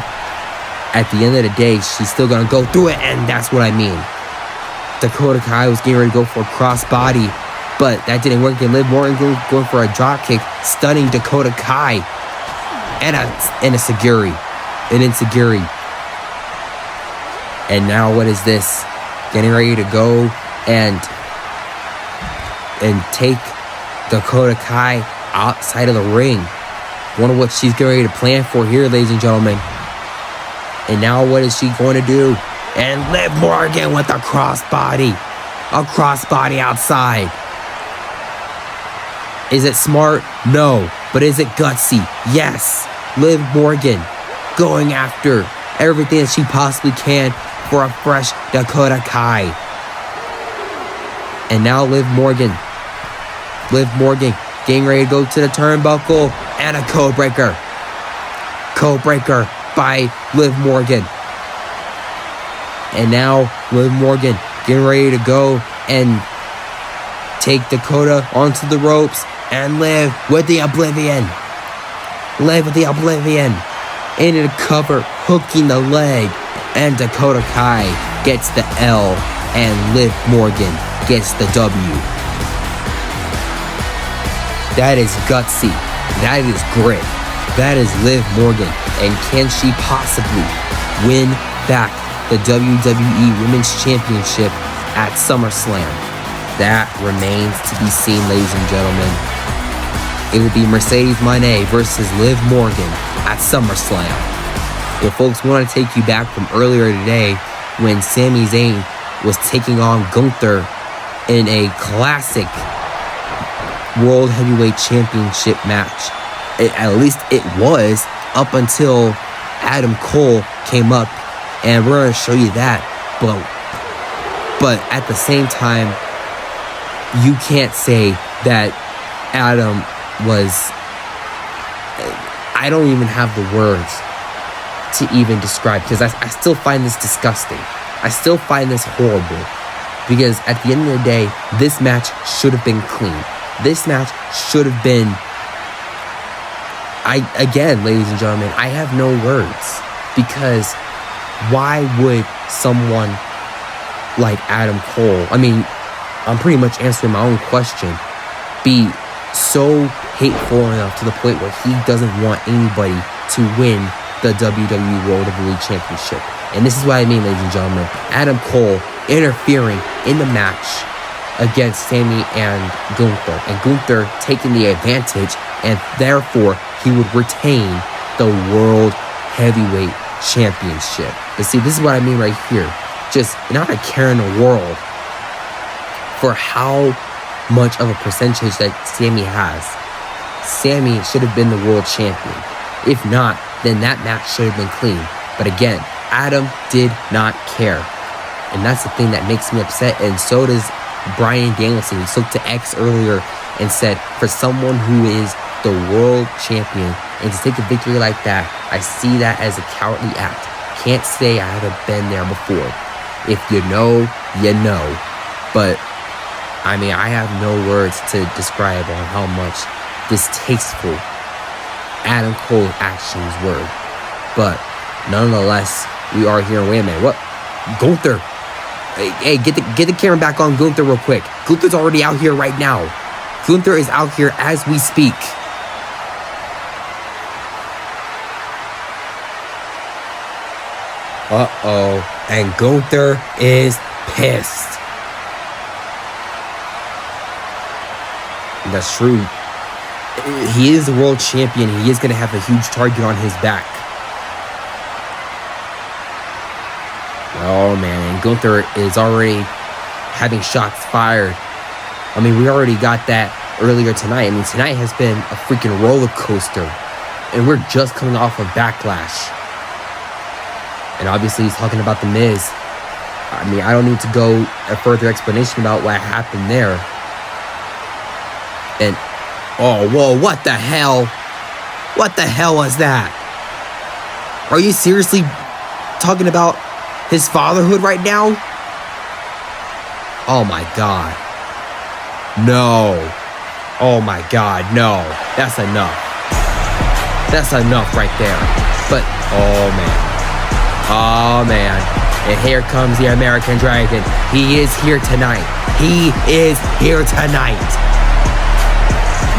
At the end of the day, she's still gonna go through it, and that's what I mean. Dakota Kai was getting ready to go for a crossbody, but that didn't work. And Liv Morgan going for a drop kick, stunning Dakota Kai, and a Saguri, an Enziguri. And now what is this? Getting ready to go and take Dakota Kai outside of the ring. Wonder what she's getting ready to plan for here, ladies and gentlemen. And now what is she going to do? And Liv Morgan with a crossbody. A crossbody outside. Is it smart? No. But is it gutsy? Yes. Liv Morgan going after everything that she possibly can for a fresh Dakota Kai. And now Liv Morgan getting ready to go to the turnbuckle, and a code breaker. Code breaker by Liv Morgan. And now Liv Morgan getting ready to go and take Dakota onto the ropes, and Liv with the Oblivion. Liv with the Oblivion. Into the cover, hooking the leg, and Dakota Kai gets the L, and Liv Morgan gets the W. That is gutsy. That is grit. That is Liv Morgan. And can she possibly win back the WWE Women's Championship at SummerSlam? That remains to be seen, ladies and gentlemen. It will be Mercedes Moné versus Liv Morgan at SummerSlam. Well, folks, we want to take you back from earlier today when Sami Zayn was taking on Gunther in a classic World Heavyweight Championship match. At least it was, up until Adam Cole came up, and we're going to show you that. But at the same time, you can't say that Adam was... I don't even have the words to even describe, because I still find this disgusting. I still find this horrible, because at the end of the day, this match should have been clean. This match should have been... Again, ladies and gentlemen, I have no words, because why would someone like Adam Cole, I mean, I'm pretty much answering my own question, be so hateful enough to the point where he doesn't want anybody to win the WWE World Heavyweight Championship? And this is what I mean, ladies and gentlemen. Adam Cole interfering in the match against Sami and Gunther, and Gunther taking the advantage, and therefore he would retain the World Heavyweight Championship. But see, this is what I mean right here. Just not a care in the world for how much of a percentage that Sami has. Sami should have been the world champion. If not, then that match should have been clean. But again, Adam did not care. And that's the thing that makes me upset. And so does Bryan Danielson. He spoke to X earlier and said, for someone who is the world champion and to take a victory like that, I see that as a cowardly act. Can't say I haven't been there before. If you know, you know. But I mean, I have no words to describe on how much distasteful Adam Cole's actions were. But nonetheless, we are here. Wait a minute, what? Gunther. Hey, get the camera back on Gunther real quick. Gunther's already out here right now. Gunther is out here as we speak. Uh-oh. And Gunther is pissed. And that's true. He is the world champion. He is going to have a huge target on his back. Oh, man. And Gunther is already having shots fired. I mean, we already got that earlier tonight. I mean, tonight has been a freaking roller coaster. And we're just coming off of Backlash. And obviously, he's talking about The Miz. I mean, I don't need to go a further explanation about what happened there. And, oh, whoa, what the hell? What the hell was that? Are you seriously talking about his fatherhood right now? Oh my God. No. Oh my God, no. That's enough. That's enough right there. But, oh man. Oh man. And here comes the American Dragon. He is here tonight. He is here tonight.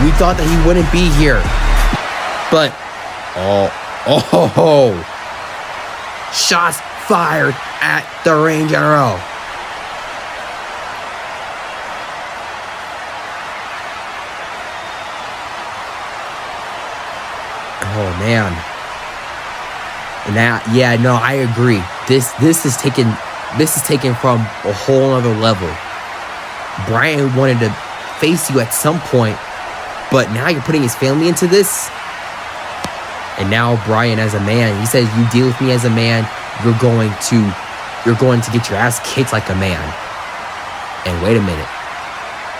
We thought that he wouldn't be here. But, oh. Shots fired at the Ring General. Oh man. And that, yeah, no, I agree. This is taken from a whole other level. Brian wanted to face you at some point, but now you're putting his family into this. And now Brian, as a man, he says, you deal with me as a man, you're going to get your ass kicked like a man. And wait a minute.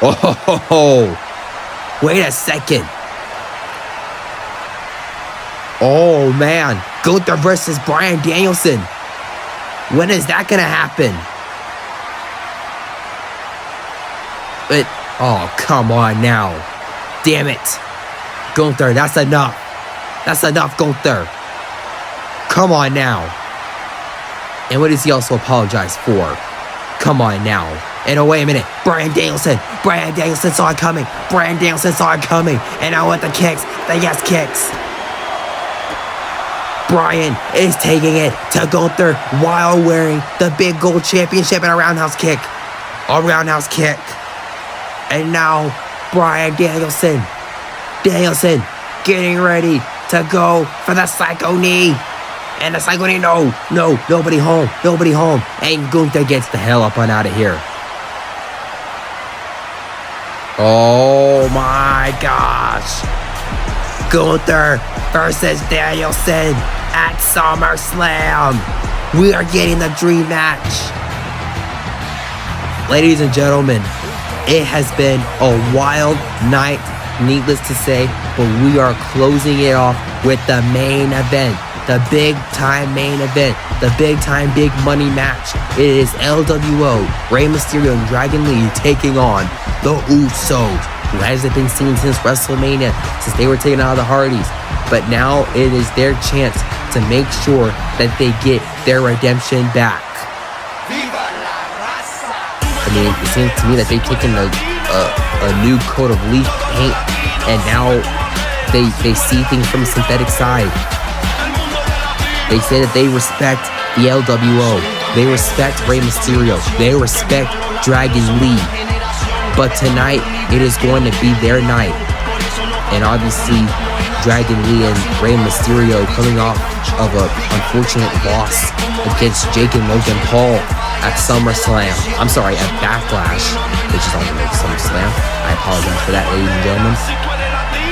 Oh, wait a second. Oh man, Gunther versus Bryan Danielson. When is that gonna happen? But, oh, come on now. Damn it. Gunther, that's enough. That's enough, Gunther. Come on now. And what does he also apologize for? Come on now. And oh, wait a minute. Bryan Danielson saw it coming. Bryan Danielson saw it coming. And now with the kicks, the yes kicks. Bryan is taking it to Gunther while wearing the big gold championship and a roundhouse kick. A roundhouse kick. And now Bryan Danielson getting ready to go for the psycho knee. And the psycho knee, no, nobody home. And Gunther gets the hell up and out of here. Oh my gosh. Gunther versus Danielson at SummerSlam. We are getting the dream match. Ladies and gentlemen, it has been a wild night, needless to say, but we are closing it off with the main event. The big time main event. The big time big money match. It is LWO, Rey Mysterio and Dragon Lee taking on the Usos, who hasn't been seen since WrestleMania, since they were taken out of the Hardys. But now it is their chance to make sure that they get their redemption back. I mean, it seems to me that they've taken a new coat of leaf paint, and now they see things from a synthetic side. They say that they respect the LWO. They respect Rey Mysterio. They respect Dragon Lee. But tonight, it is going to be their night. And obviously, Dragon Lee and Rey Mysterio coming off of an unfortunate loss against Jake and Logan Paul at SummerSlam. I'm sorry, at Backlash, which is on the way to SummerSlam. I apologize for that, ladies and gentlemen.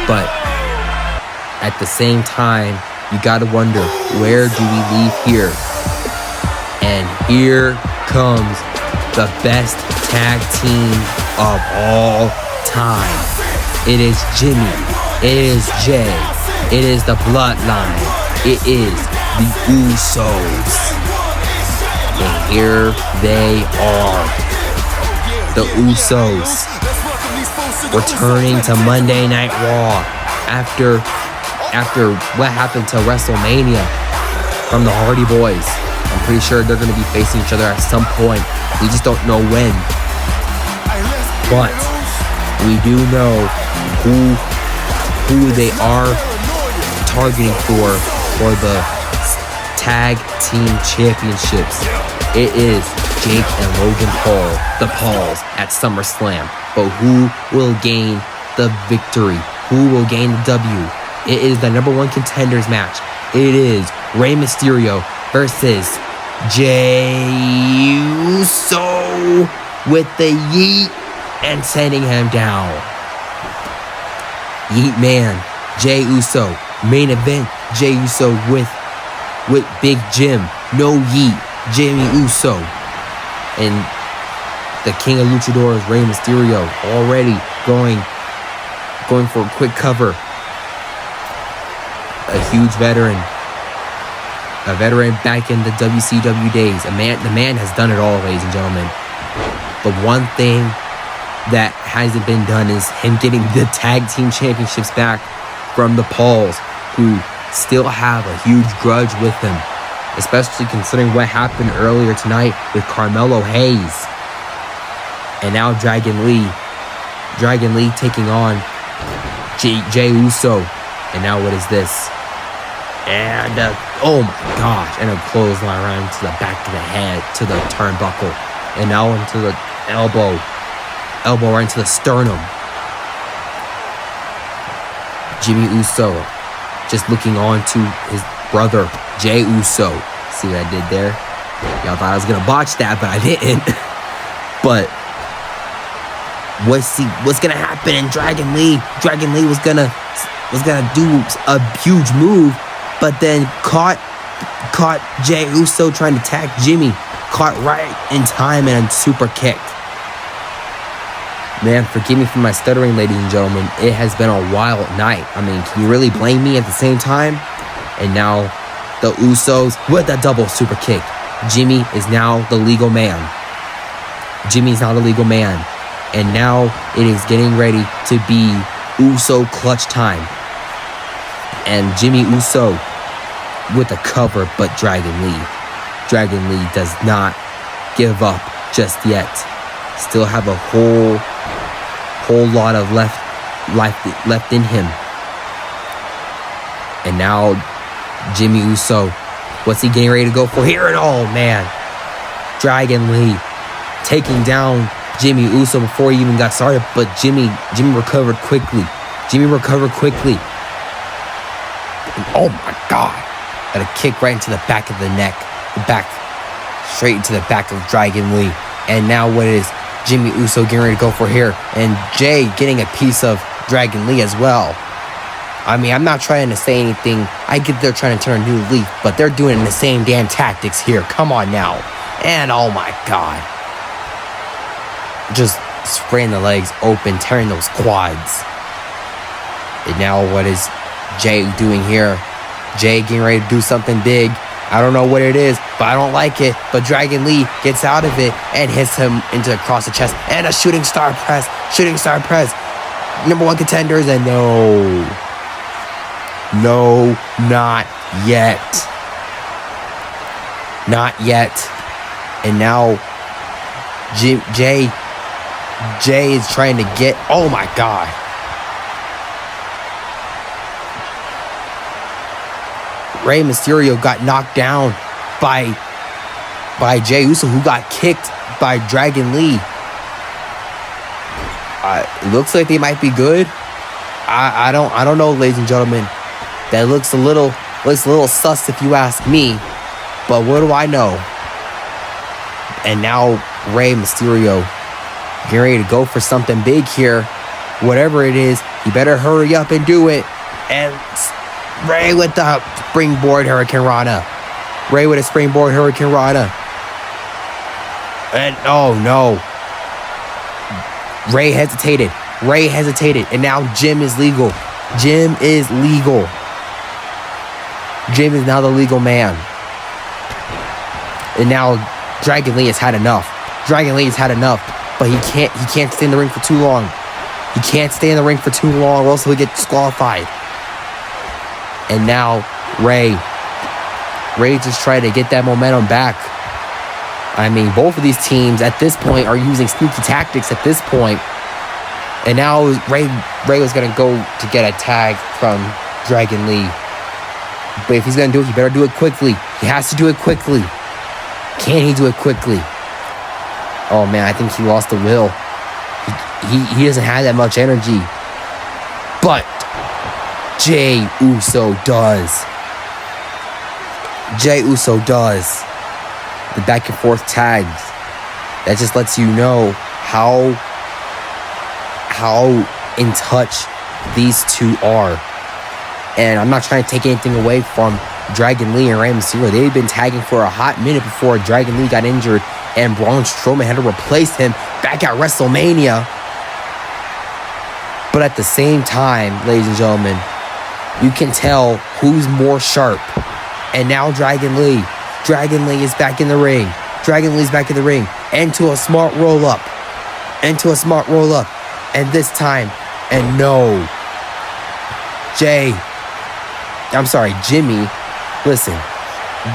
But at the same time, you gotta wonder, where do we leave here? And here comes the best tag team of all time. It is Jimmy. It is Jay. It is the Bloodline. It is the Usos. And here they are. The Usos returning to Monday Night Raw after what happened to WrestleMania from the Hardy Boys. I'm pretty sure they're going to be facing each other at some point. We just don't know when. But we do know who they are targeting for the Tag Team Championships. It is Jake and Logan Paul, the Pauls, at SummerSlam. But who will gain the victory? Who will gain the W? It is the number 1 contenders match. It is Rey Mysterio versus Jey Uso with the yeet and sending him down. Yeet man, Jey Uso. Main event, Jey Uso with Big Jim. No yeet, Jimmy Uso. And the King of Luchadors, Rey Mysterio, already going for a quick cover. A huge veteran. A veteran back in the WCW days. The man has done it all, ladies and gentlemen. But one thing that hasn't been done is him getting the tag team championships back from the Pauls, who still have a huge grudge with him, especially considering what happened earlier tonight with Carmelo Hayes. And now Dragon Lee taking on Jey Uso. And now what is this? And oh my gosh, and a clothesline right into the back of the head, to the turnbuckle, and now into the elbow right into the sternum. Jimmy Uso just looking on to his brother Jey Uso. See what I did there? Y'all thought I was gonna botch that, but I didn't. But what's gonna happen? And Dragon Lee was gonna do a huge move, but then caught Jey Uso trying to attack Jimmy. Caught right in time and a super kick. Man, forgive me for my stuttering, ladies and gentlemen. It has been a wild night. I mean, can you really blame me at the same time? And now the Usos with a double super kick. Jimmy is now the legal man. Jimmy's now the legal man. And now it is getting ready to be Uso clutch time. And Jimmy Uso with a cover, but Dragon Lee does not give up just yet. Still have a whole lot of left in him. And now Jimmy Uso, what's he getting ready to go for here? And oh man, Dragon Lee taking down Jimmy Uso before he even got started, but Jimmy recovered quickly. And oh my god, got a kick right into the back of the neck, straight into the back of Dragon Lee. And now what is Jimmy Uso getting ready to go for here? And Jay getting a piece of Dragon Lee as well. I mean, I'm not trying to say anything. I get they're trying to turn a new leaf, but they're doing the same damn tactics here. Come on now. And oh my god, just spraying the legs open, tearing those quads. And now what is Jay doing here? Jay getting ready to do something big. I don't know what it is, but I don't like it. But Dragon Lee gets out of it and hits him across the chest. And a shooting star press. Number 1 contenders. And no, not yet. And now Jay is trying to get, oh my god. Rey Mysterio got knocked down by Jey Uso, who got kicked by Dragon Lee. It looks like they might be good. I don't know, ladies and gentlemen. That looks a little sus if you ask me. But what do I know? And now Rey Mysterio getting ready to go for something big here. Whatever it is, you better hurry up and do it. And Rey with the springboard Hurricane Rana. And oh no. Rey hesitated. And now Jim is legal. Jim is now the legal man. And now Dragon Lee has had enough. But he can't stay in the ring for too long. Or else he'll get disqualified. And now Rey just trying to get that momentum back. I mean, both of these teams at this point are using sneaky tactics at this point. And now Rey was going to go to get a tag from Dragon Lee. But if he's going to do it, he better do it quickly. He has to do it quickly. Can he do it quickly? Oh, man, I think he lost the will. He doesn't have that much energy. But Jey Uso does. Jey Uso does. The back and forth tags. That just lets you know how in touch these two are. And I'm not trying to take anything away from Dragon Lee and Rey Mysterio. They've been tagging for a hot minute before Dragon Lee got injured and Braun Strowman had to replace him back at WrestleMania. But at the same time, ladies and gentlemen, you can tell who's more sharp. And now Dragon Lee is back in the ring. Dragon Lee's back in the ring. Into a smart roll-up. And this time, and no. Jimmy, listen.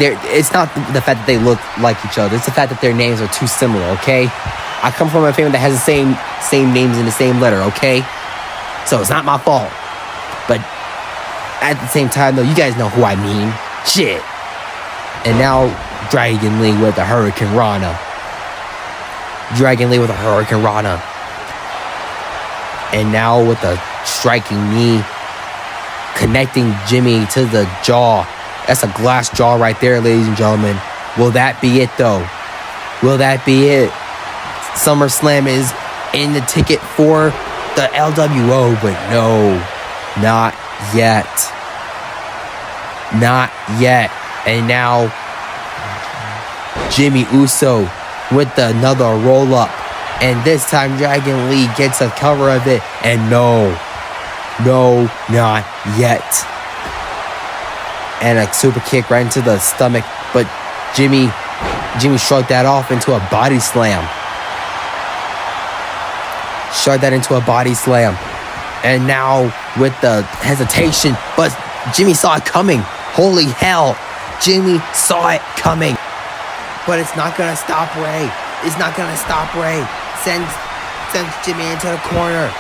It's not the fact that they look like each other. It's the fact that their names are too similar, okay? I come from a family that has the same names in the same letter, okay? So it's not my fault. But at the same time, though, you guys know who I mean. Shit. And now, Dragon Lee with the Hurricane Rana. And now with the striking knee, connecting Jimmy to the jaw. That's a glass jaw right there, ladies and gentlemen. Will that be it, though? Will that be it? SummerSlam is in the ticket for the LWO, but no, not yet. Not yet. And now, Jimmy Uso with another roll-up. And this time, Dragon Lee gets a cover of it. And no, not yet. And a super kick right into the stomach. But Jimmy shrugged that off into a body slam. And now with the hesitation, but Jimmy saw it coming. Holy hell. Jimmy saw it coming. But it's not going to stop Rey. Sends Jimmy into the corner.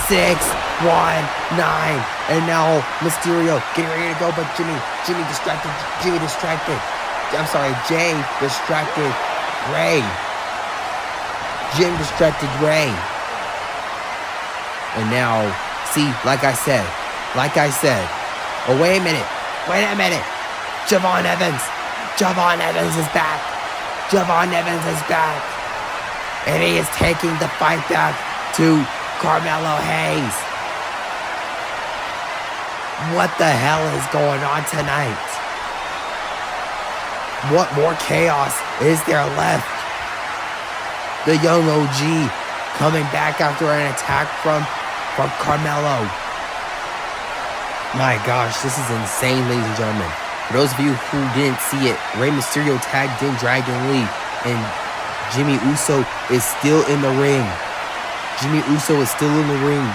6, 1, 9. And now Mysterio getting ready to go, but Jay distracted Rey. Jim distracted Rey. And now, see, like I said. Oh, wait a minute. Javon Evans is back. And he is taking the fight back to Carmelo Hayes. What the hell is going on tonight? What more chaos is there left? The young OG coming back after an attack from Carmelo. My gosh, this is insane, ladies and gentlemen. For those of you who didn't see it, Rey Mysterio tagged in Dragon Lee, and Jimmy Uso is still in the ring.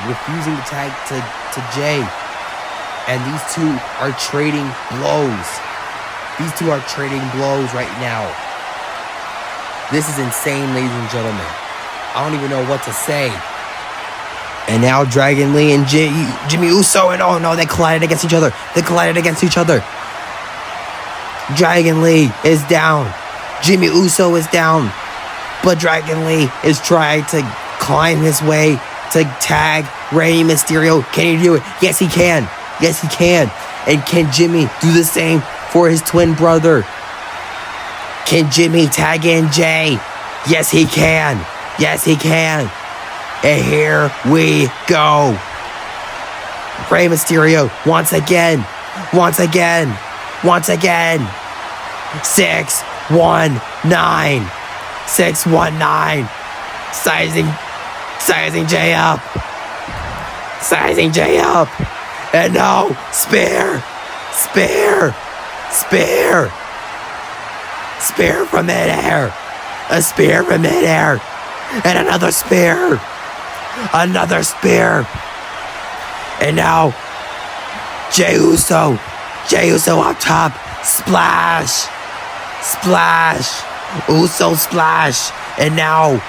Refusing to tag to Jay. And these two are trading blows. Right now. This is insane, ladies and gentlemen. I don't even know what to say. And now Dragon Lee and Jimmy Uso, and oh no, they collided against each other. Dragon Lee is down. Jimmy Uso is down. But Dragon Lee is trying to climb his way to tag Rey Mysterio. Can he do it? Yes, he can. And can Jimmy do the same for his twin brother? Can Jimmy tag in Jay? Yes, he can. And here we go. Rey Mysterio once again. 619. Sizing Jay up. And no, spear from midair. A spear from midair. And another spear. And now, Jey Uso up top. Splash. Uso splash. And now,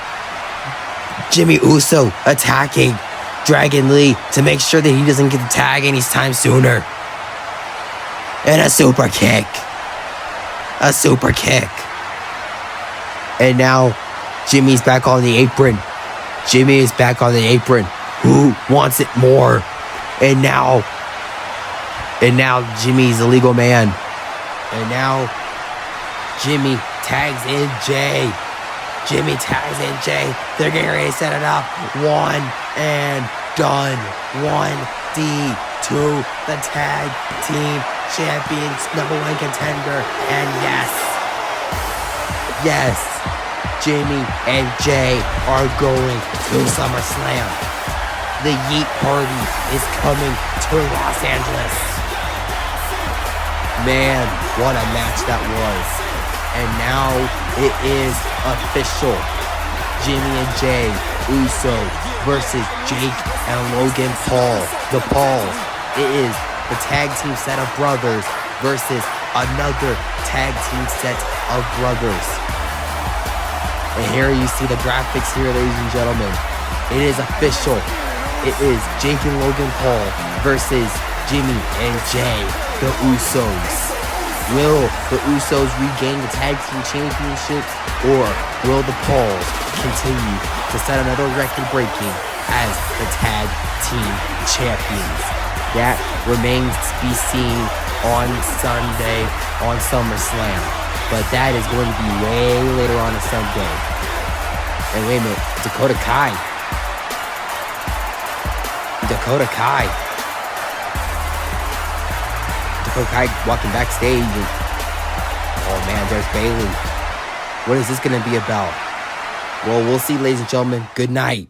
Jimmy Uso attacking Dragon Lee to make sure that he doesn't get the tag anytime sooner. And a super kick. A super kick. And now Jimmy's back on the apron. Jimmy is back on the apron. Who wants it more? And now Jimmy's a legal man. And now Jimmy tags in Jay. Jimmy tags in Jay. They're getting ready to set it up. 1 and done. 1D2, the tag team champions, #1 contender. And yes, Jimmy and Jay are going to SummerSlam. The Yeet Party is coming to Los Angeles. Man, what a match that was. And now it is official. Jimmy and Jay Uso versus Jake and Logan Paul. The Pauls. It is the tag team set of brothers versus another tag team set of brothers. And here you see the graphics here, ladies and gentlemen. It is official. It is Jake and Logan Paul versus Jimmy and Jay, the Usos. Will the Usos regain the tag team championships, or will the Pauls continue to set another record breaking as the tag team champions? That remains to be seen on Sunday on SummerSlam. But that is going to be way later on Sunday. And wait a minute, Dakota Kai walking backstage. And, oh man, there's Bayley. What is this going to be about? Well, we'll see, ladies and gentlemen. Good night.